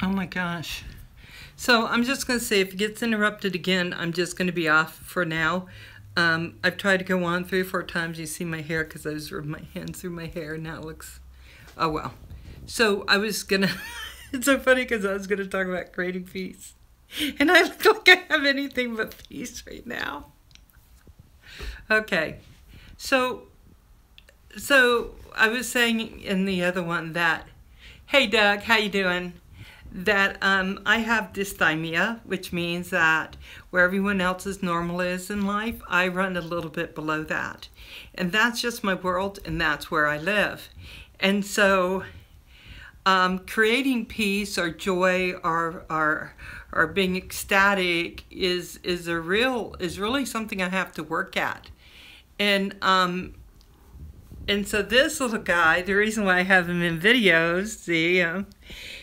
Oh my gosh. So I'm just going to say if it gets interrupted again, I'm just going to be off for now. I've tried to go on 3 or 4 times. You see my hair because I was rubbing my hands through my hair. Now it looks, oh well. So I was going to, it's so funny because I was going to talk about creating peace. And I look like I have anything but peace right now. Okay. So I was saying in the other one that, hey Doug, how you doing? That I have dysthymia, which means that where everyone else's normal is in life, I run a little bit below that. And that's just my world, and that's where I live. And so creating peace or joy or being ecstatic is really something I have to work at. And so this little guy, the reason why I have him in videos, see,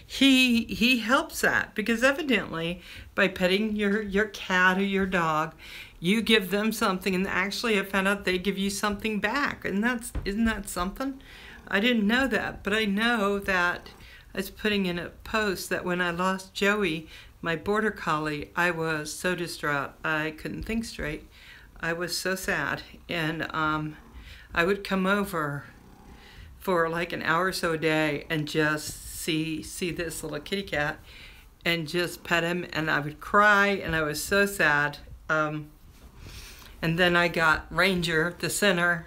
he helps that, because evidently by petting your cat or your dog, you give them something, and actually I found out they give you something back. And isn't that something? I didn't know that, but I know that I was putting in a post that when I lost Joey, my border collie, I was so distraught. I couldn't think straight. I was so sad. And I would come over for like an hour or so a day and just see this little kitty cat and just pet him, and I would cry, and I was so sad. And then I got Ranger, the center,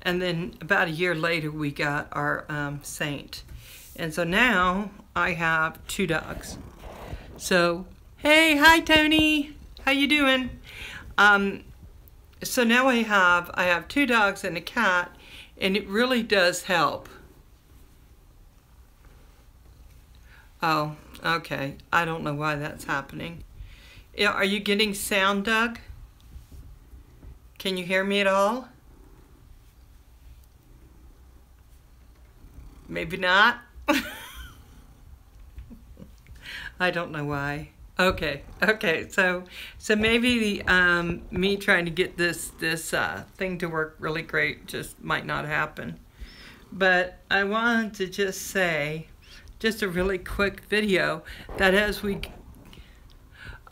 and then about a year later we got our Saint. And so now I have 2 dogs. So, hey, hi Tony, how you doing? So now I have 2 dogs and a cat, and it really does help. Oh, okay. I don't know why that's happening. Are you getting sound, Doug? Can you hear me at all? Maybe not. I don't know why. Okay. So maybe me trying to get this thing to work really great just might not happen. But I wanted to just say, just a really quick video that as we,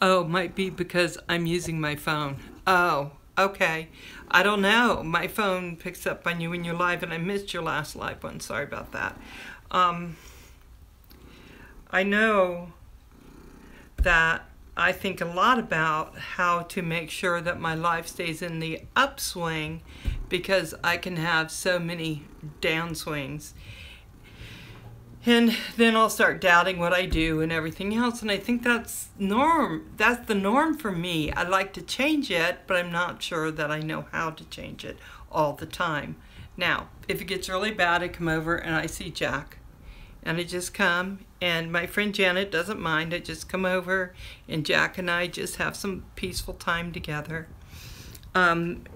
oh, might be because I'm using my phone. Oh, okay. I don't know. My phone picks up on you when you're live, and I missed your last live one. Sorry about that. I know that I think a lot about how to make sure that my life stays in the upswing, because I can have so many downswings. And then I'll start doubting what I do and everything else. And I think that's the norm for me. I like to change it, but I'm not sure that I know how to change it all the time. Now, if it gets really bad, I come over and I see Jack. And I just come, and my friend Janet doesn't mind. I just come over, and Jack and I just have some peaceful time together. And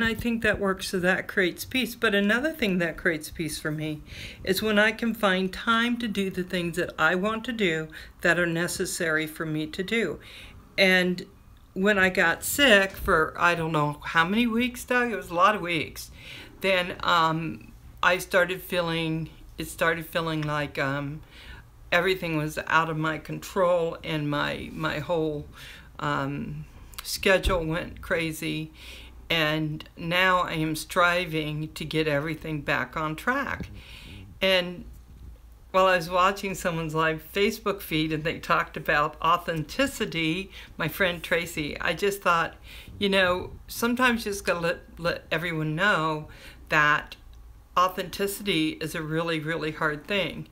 I think that works, so that creates peace. But another thing that creates peace for me is when I can find time to do the things that I want to do that are necessary for me to do. And when I got sick for, I don't know how many weeks, Doug, it was a lot of weeks, then it started feeling like everything was out of my control, and my whole schedule went crazy, and now I am striving to get everything back on track. And while I was watching someone's live Facebook feed and they talked about authenticity, my friend Tracy, I just thought, you know, sometimes you just gotta let everyone know that authenticity is a really, really hard thing.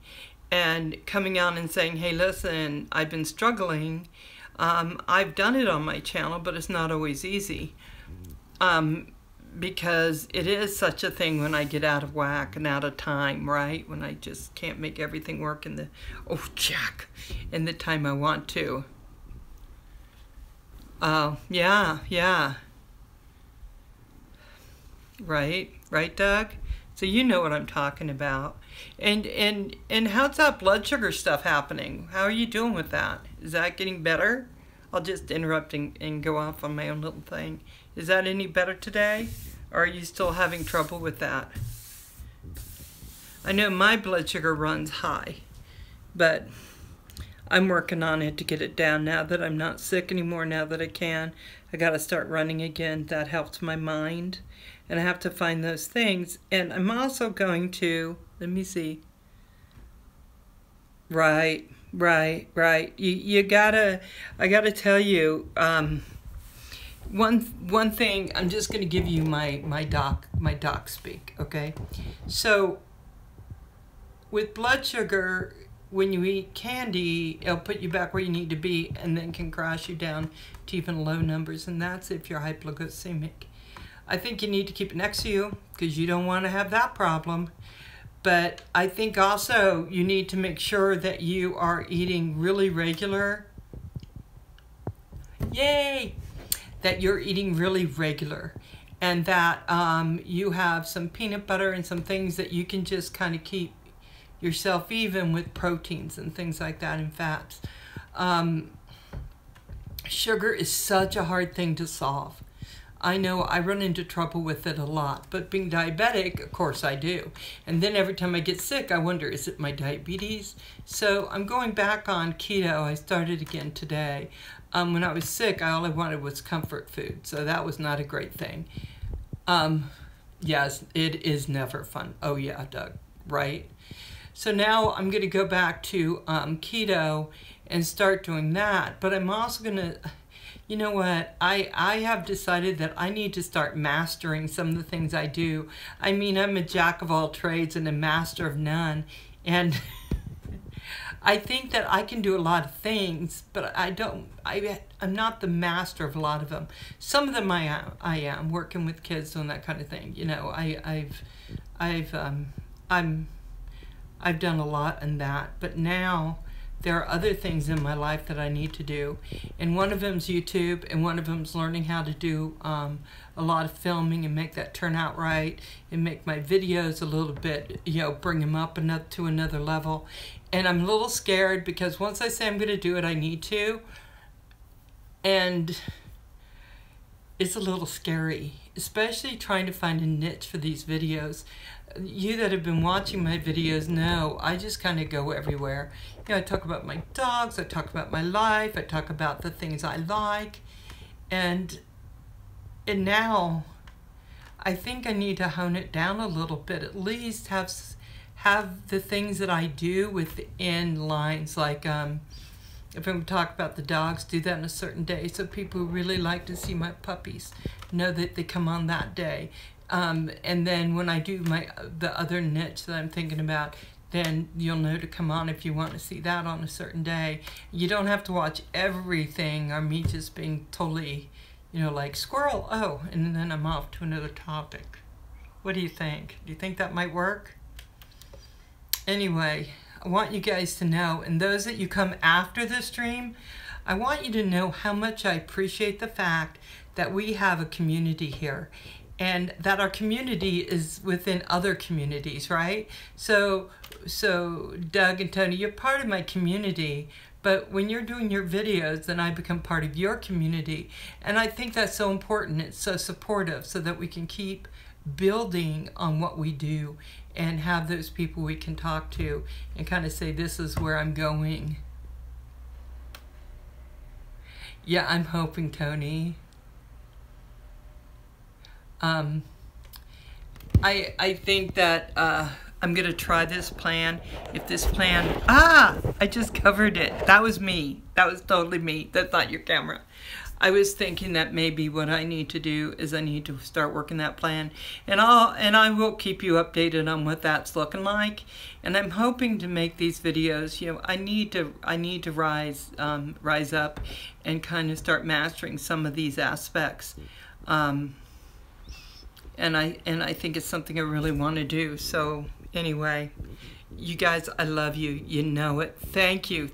And coming on and saying, hey, listen, I've been struggling. I've done it on my channel, but it's not always easy. Because it is such a thing when I get out of whack and out of time, right? When I just can't make everything work in the, oh, Jack, in the time I want to. Yeah. Right, Doug? So you know what I'm talking about. And how's that blood sugar stuff happening? How are you doing with that? Is that getting better? I'll just interrupt and go off on my own little thing. Is that any better today? Or are you still having trouble with that? I know my blood sugar runs high, but I'm working on it to get it down now that I'm not sick anymore, now that I can. I got to start running again. That helps my mind. And I have to find those things. And I'm also going to, let me see. Right. You gotta, I gotta tell you, one thing, I'm just gonna give you my doc speak, okay? So, with blood sugar, when you eat candy, it'll put you back where you need to be and then can crash you down to even low numbers, and that's if you're hypoglycemic. I think you need to keep it next to you because you don't want to have that problem. But I think also you need to make sure that you are eating really regular. Yay! That you're eating really regular, and that you have some peanut butter and some things that you can just kind of keep yourself even with proteins and things like that and fats. Sugar is such a hard thing to solve. I know I run into trouble with it a lot, but being diabetic, of course I do. And then every time I get sick, I wonder, is it my diabetes? So I'm going back on keto. I started again today. When I was sick, all I wanted was comfort food, so that was not a great thing. Yes, it is never fun. Oh yeah, Doug, right? So now I'm going to go back to keto and start doing that, but I'm also going to, you know what, I have decided that I need to start mastering some of the things I do. I mean, I'm a jack of all trades and a master of none, and I think that I can do a lot of things, but I'm not the master of a lot of them. Some of them I am working with kids doing that kind of thing. You know, I've done a lot in that, but now there are other things in my life that I need to do, and one of them's YouTube, and one of them's learning how to do a lot of filming and make that turn out right, and make my videos a little bit, you know, bring them up to another level. And I'm a little scared because once I say I'm going to do it, I need to, and it's a little scary, especially trying to find a niche for these videos. You that have been watching my videos know I just kind of go everywhere. You know, I talk about my dogs, I talk about my life, I talk about the things I like, and now I think I need to hone it down a little bit, at least have the things that I do within lines, like if I'm going to talk about the dogs, do that on a certain day, so people who really like to see my puppies know that they come on that day. And then when I do the other niche that I'm thinking about, then you'll know to come on if you want to see that on a certain day. You don't have to watch everything or me just being totally, you know, like squirrel, oh, and then I'm off to another topic. What do you think? Do you think that might work? Anyway, I want you guys to know, and those that you come after the stream, I want you to know how much I appreciate the fact that we have a community here, and that our community is within other communities, right? So Doug and Tony, you're part of my community, but when you're doing your videos, then I become part of your community. And I think that's so important. It's so supportive so that we can keep building on what we do and have those people we can talk to and kind of say, this is where I'm going. Yeah, I'm hoping, Tony. I think that I'm going to try this plan. If this plan... I just covered it. That was me. That was totally me. That's not your camera. I was thinking that maybe what I need to do is I need to start working that plan. And I will keep you updated on what that's looking like. And I'm hoping to make these videos, you know, I need to rise up and kind of start mastering some of these aspects. And I think it's something I really want to do. So anyway, you guys, I love you. You know it. Thank you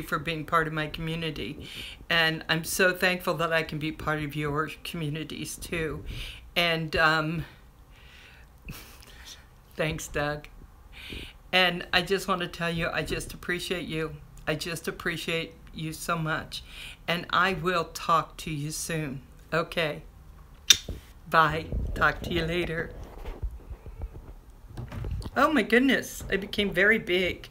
for being part of my community. And I'm so thankful that I can be part of your communities too. And thanks, Doug. And I just want to tell you, I just appreciate you. I just appreciate you so much. And I will talk to you soon. Okay. Bye. Talk to you later. Oh my goodness, I became very big.